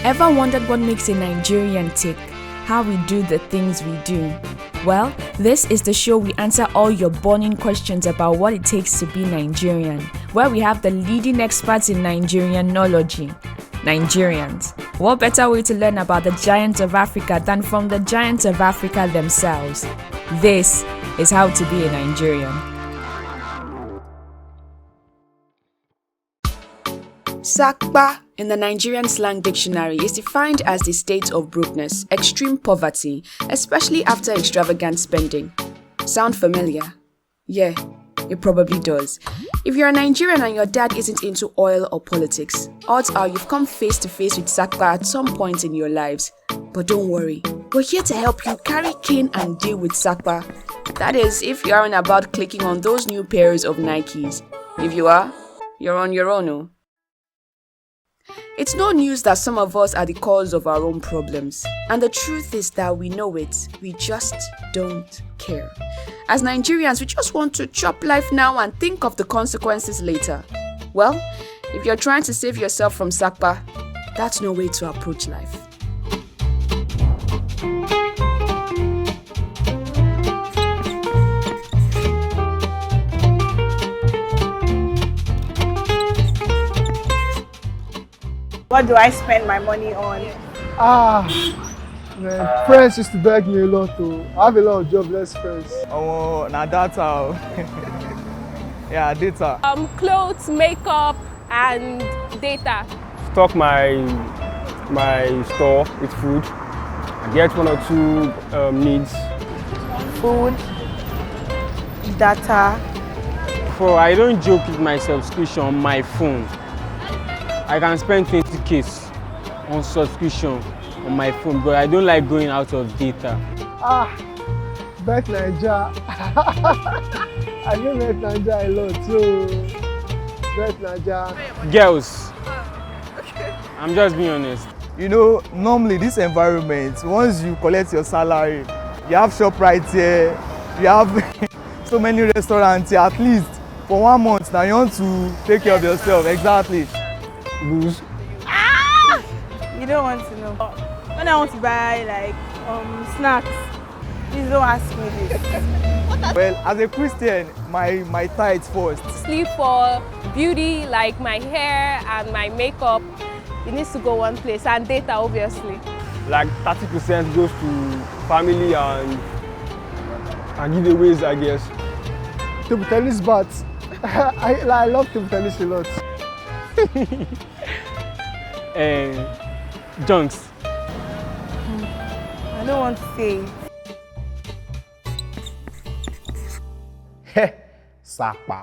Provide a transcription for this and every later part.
Ever wondered what makes a Nigerian tick? How we do the things we do? Well, this is the show we answer all your burning questions about what it takes to be Nigerian, where we have the leading experts in Nigerianology. Nigerians. What better way to learn about the giants of Africa than from the giants of Africa themselves? This is how to be a Nigerian. Sapa in the Nigerian slang dictionary is defined as the state of brokenness, extreme poverty, especially after extravagant spending. Sound familiar? Yeah, it probably does. If you're a Nigerian and your dad isn't into oil or politics, odds are you've come face to face with Sapa at some point in your lives. But don't worry, we're here to help you carry cane and deal with Sapa. That is, if you aren't about clicking on those new pairs of Nikes. If you are, you're on your own. Oh. It's no news that some of us are the cause of our own problems. And the truth is that we know it, we just don't care. As Nigerians, we just want to chop life now and think of the consequences later. Well, if you're trying to save yourself from Sapa, that's no way to approach life. What do I spend my money on? Man, friends used to beg me a lot too. I have a lot of jobless friends. Oh, now data. Yeah, data. Clothes, makeup, and data. Stock my store with food. I get one or two needs. Food, data. For I don't joke with my subscription on my phone. I can spend 20k on subscription on my phone, but I don't like going out of data. Bet Naija. I do Bet Naija a lot, so Bet Naija. Girls, I'm just being honest. You know, normally this environment, once you collect your salary, you have ShopRite here, you have so many restaurants here, at least for 1 month now you want to take care of yourself, exactly. Booze. You don't want to know. When I want to buy like snacks, please don't ask me this. Well, as a Christian, my tithe first. Sleep for beauty, like my hair and my makeup. It needs to go one place, and data obviously. Like 30% goes to family and giveaways, I guess. Table tennis bats. I love table tennis a lot. Junks. I don't want to say. Sapa.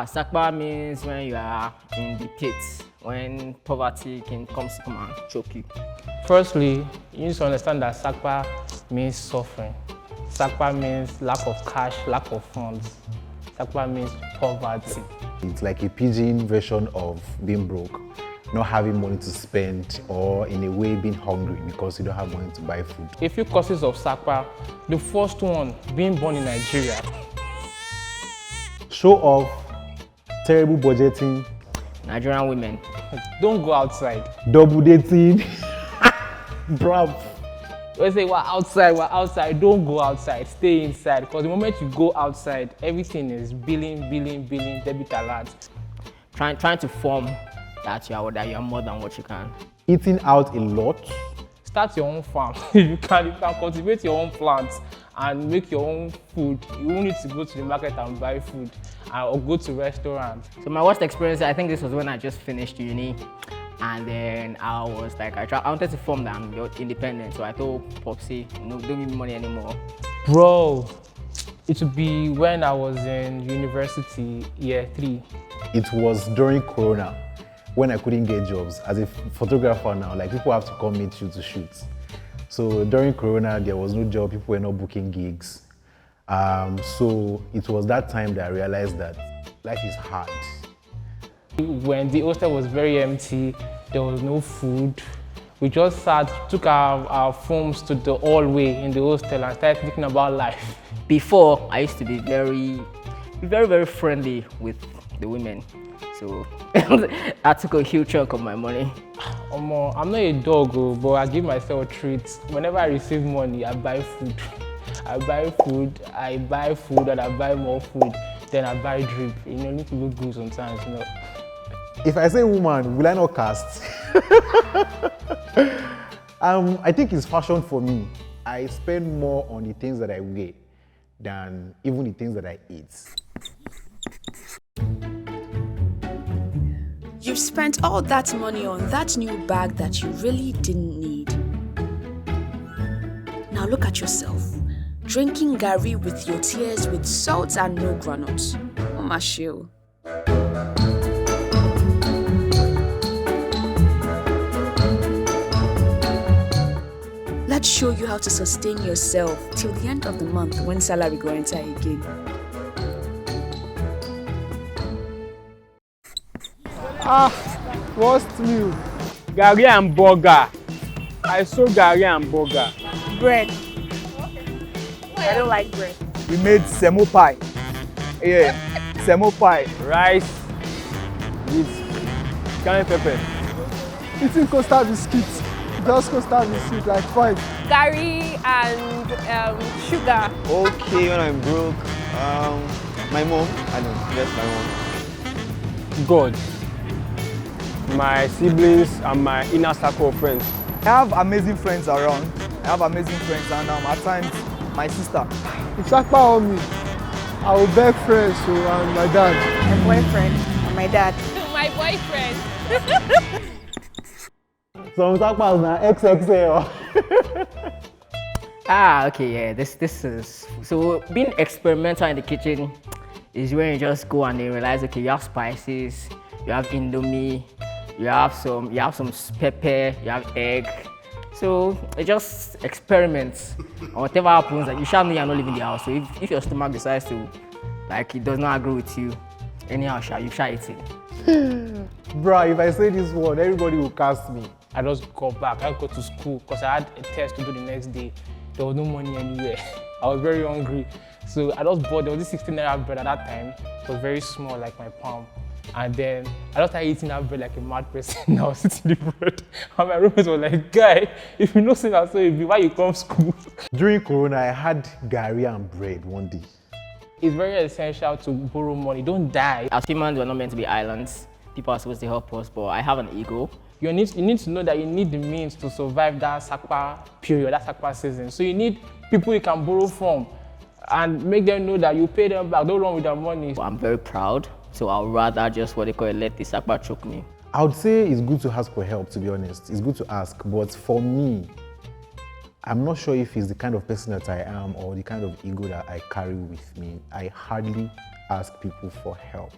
Sapa means when you are in the pits, when poverty comes to come and choke you. Firstly, you need to understand that Sapa means suffering. Sapa means lack of cash, lack of funds. Sapa means poverty. It's like a pidgin version of being broke, not having money to spend, or in a way being hungry because you don't have money to buy food. A few causes of Sapa. The first one, being born in Nigeria. Show off, terrible budgeting, Nigerian women. Don't go outside. Double dating, bruv. When say we're outside, don't go outside, stay inside. Because the moment you go outside, everything is billing, debit alert. Trying to form that you are more than what you can. Eating out a lot. Start your own farm. you can cultivate your own plants and make your own food. You won't need to go to the market and buy food or go to restaurants. So my worst experience, I think this was when I just finished uni. And then I was like, I wanted to form that I'm independent. So I told Popsy, no, don't give me money anymore. Bro, it would be when I was in university, year 3. It was during Corona, when I couldn't get jobs. As a photographer now, like people have to come meet you to shoot. So during Corona, there was no job, people were not booking gigs. So it was that time that I realized that life is hard. When the hostel was very empty, there was no food. We just took our phones to the hallway in the hostel and started thinking about life. Before, I used to be very friendly with the women. So I took a huge chunk of my money. I'm not a dog, but I give myself treats. Whenever I receive money, I buy food. I buy food, and I buy more food. Then I buy drip. You know, need to look good sometimes, you know. If I say woman, will I not cast? I think it's fashion for me. I spend more on the things that I wear than even the things that I eat. You've spent all that money on that new bag that you really didn't need. Now look at yourself, drinking garri with your tears with salt and no granules. Oh my shield. Let's show you how to sustain yourself till the end of the month when salary go enter again. Worst meal. Garri and burger. I saw garri and burger. Bread. I don't like bread. We made semo pie. Yeah, semo pie. Rice with cayenne pepper. Eating coastal biscuits. Just coastal biscuits, like 5. Garri and sugar. Okay, when I'm broke, my mom, I know, just my mom. God. My siblings and my inner circle of friends. I have amazing friends around. And at times, my sister. If Sapa on me, I will beg friends and my dad. My boyfriend and my dad. My boyfriend. Some Sapas na XXL. Okay, yeah, this is, so being experimental in the kitchen is when you just go and then realize, okay, you have spices, you have indomie, you have some pepper, you have egg. So it just experiments. And whatever happens, like, you shall know you're not leaving the house. So if your stomach decides to, like, it does not agree with you, anyhow, you shall eat it. Bruh, if I say this word, everybody will cast me. I just got back. I go to school because I had a test to do the next day. There was no money anywhere. I was very hungry. So I just bought, there was this 16 naira bread at that time. It was very small, like my palm. And then I just started eating that bread like a mad person. I was eating the bread. And my roommates were like, guy, if you know say that, so why you come school? During Corona, I had garri and bread one day. It's very essential to borrow money. Don't die. As humans, we're not meant to be islands. People are supposed to help us, but I have an ego. You need to know that you need the means to survive that Sapa period, that Sapa season. So you need people you can borrow from and make them know that you pay them back. Don't run with their money. I'm very proud, so I'll rather just what they call it, let the Sapa choke me. I would say it's good to ask for help, to be honest. It's good to ask, but for me, I'm not sure if it's the kind of person that I am or the kind of ego that I carry with me. I hardly ask people for help.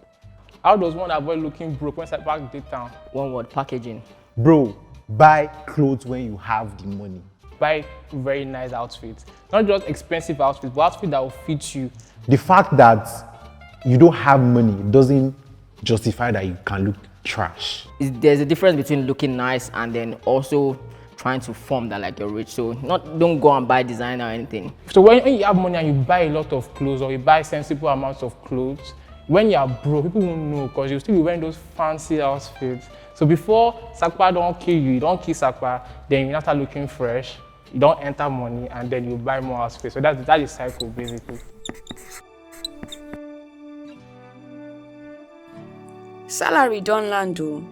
How does one avoid looking broke when Sapa day town? One word, packaging. Bro, buy clothes when you have the money. Buy very nice outfits. Not just expensive outfits, but outfits that will fit you. The fact that you don't have money doesn't justify that you can look trash. There's a difference between looking nice and then also trying to form that like you're rich. So don't go and buy designer or anything. So when you have money and you buy a lot of clothes or you buy sensible amounts of clothes, when you're broke, people won't know because you'll still be wearing those fancy outfits. So before Sapa don't kill you, you don't kill Sapa, then you start looking fresh, you don't enter money, and then you buy more outfits. So that is the cycle basically. Salary don't land though.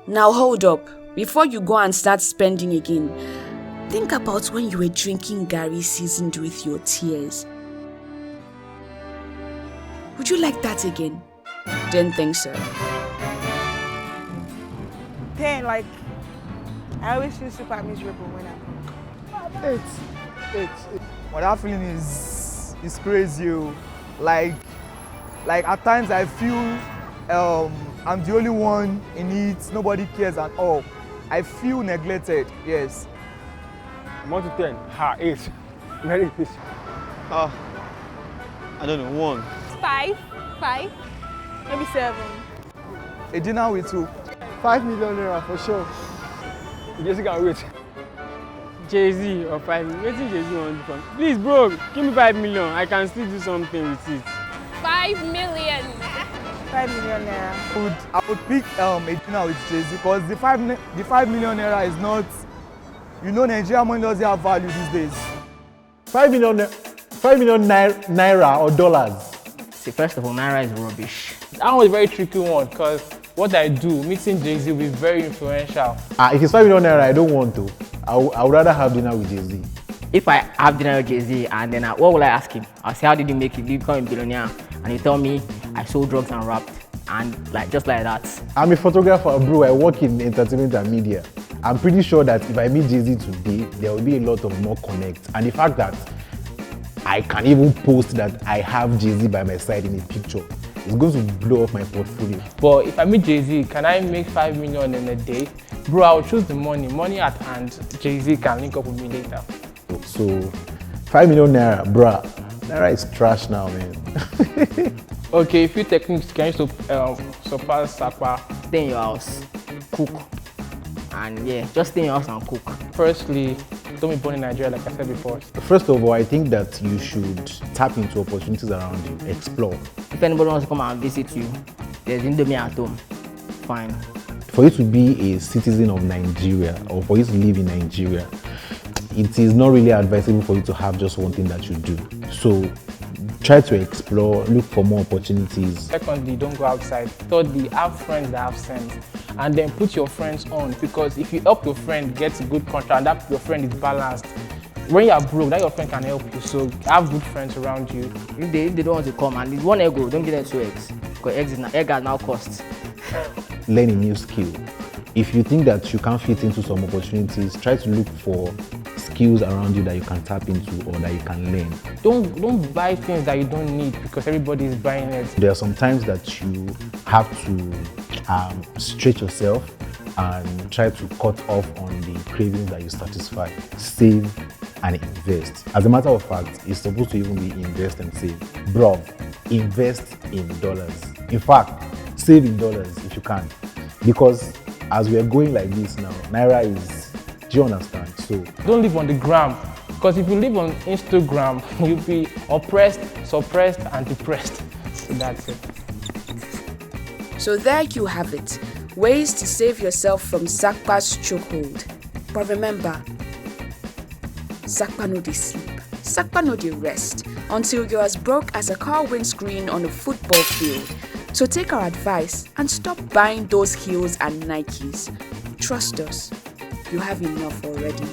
Now hold up, before you go and start spending again, think about when you were drinking garri seasoned with your tears. Would you like that again? Didn't think so. Then, like, I always feel super miserable when I'm broke. 8. But that feeling is crazy. Like at times I feel I'm the only one in it, nobody cares at all. I feel neglected, yes. 1 to 10, 8. Very fish. I don't know, 1. 5. Maybe 7. A dinner with you. 5 million naira for sure. Jessica, wait. Jay-Z or 5 million. Wetin Jay-Z wan do for me? Please, bro, give me 5 million. I can still do something with it. 5 million. 5 million naira. I would pick a dinner with Jay-Z because the 5 million naira is not, you know, Nigerian money doesn't have value these days. 5 million naira or dollars? See, first of all, naira is rubbish. That one is a very tricky one because what I do, meeting Jay-Z will be very influential. If it's 5 million naira, I don't want to. I would rather have dinner with Jay-Z. If I have dinner with Jay-Z and then what will I ask him? I'll say, how did you make it? Did you become a billionaire? And he tell me, I sold drugs and rapped. And like just like that. I'm a photographer, bro. I work in entertainment and media. I'm pretty sure that if I meet Jay-Z today, there will be a lot of more connect. And the fact that I can even post that I have Jay-Z by my side in a picture is going to blow up my portfolio. But if I meet Jay-Z, can I make 5 million in a day? Bro, I'll choose the money. Money at hand. Jay-Z can link up with me later. So 5 million naira, bruh. Naira is trash now, man. Okay, a few techniques can you surpass Sapa. Stay in your house, cook. And yeah, just stay in your house and cook. Firstly, don't be born in Nigeria like I said before. First of all, I think that you should tap into opportunities around you, explore. If anybody wants to come and visit you, there's Indomie at home. Fine. For you to be a citizen of Nigeria or for you to live in Nigeria, it is not really advisable for you to have just one thing that you do. So try to explore, look for more opportunities. Secondly, don't go outside. Thirdly, have friends that have sense. And then put your friends on, because if you help your friend get a good contract and that your friend is balanced, when you are broke, that your friend can help you. So have good friends around you. If they don't want to come and it's one egg, don't give them 2 eggs. Because egg has now cost. Learn a new skill. If you think that you can't fit into some opportunities, try to look for skills around you that you can tap into or that you can learn. Don't buy things that you don't need because everybody is buying it. There are some times that you have to stretch yourself and try to cut off on the cravings that you satisfy. Save and invest. As a matter of fact, it's supposed to even be invest and save. Bro, invest in dollars. In fact, save in dollars if you can. Because as we are going like this now, Naira is, do you understand? So don't live on the gram, because if you live on Instagram, you'll be oppressed, suppressed, and depressed. So that's it. So there you have it. Ways to save yourself from Sapa's chokehold. But remember, Sapa no dey sleep. Sapa no dey rest until you're as broke as a car windscreen on a football field. So take our advice and stop buying those heels and Nikes. Trust us, you have enough already.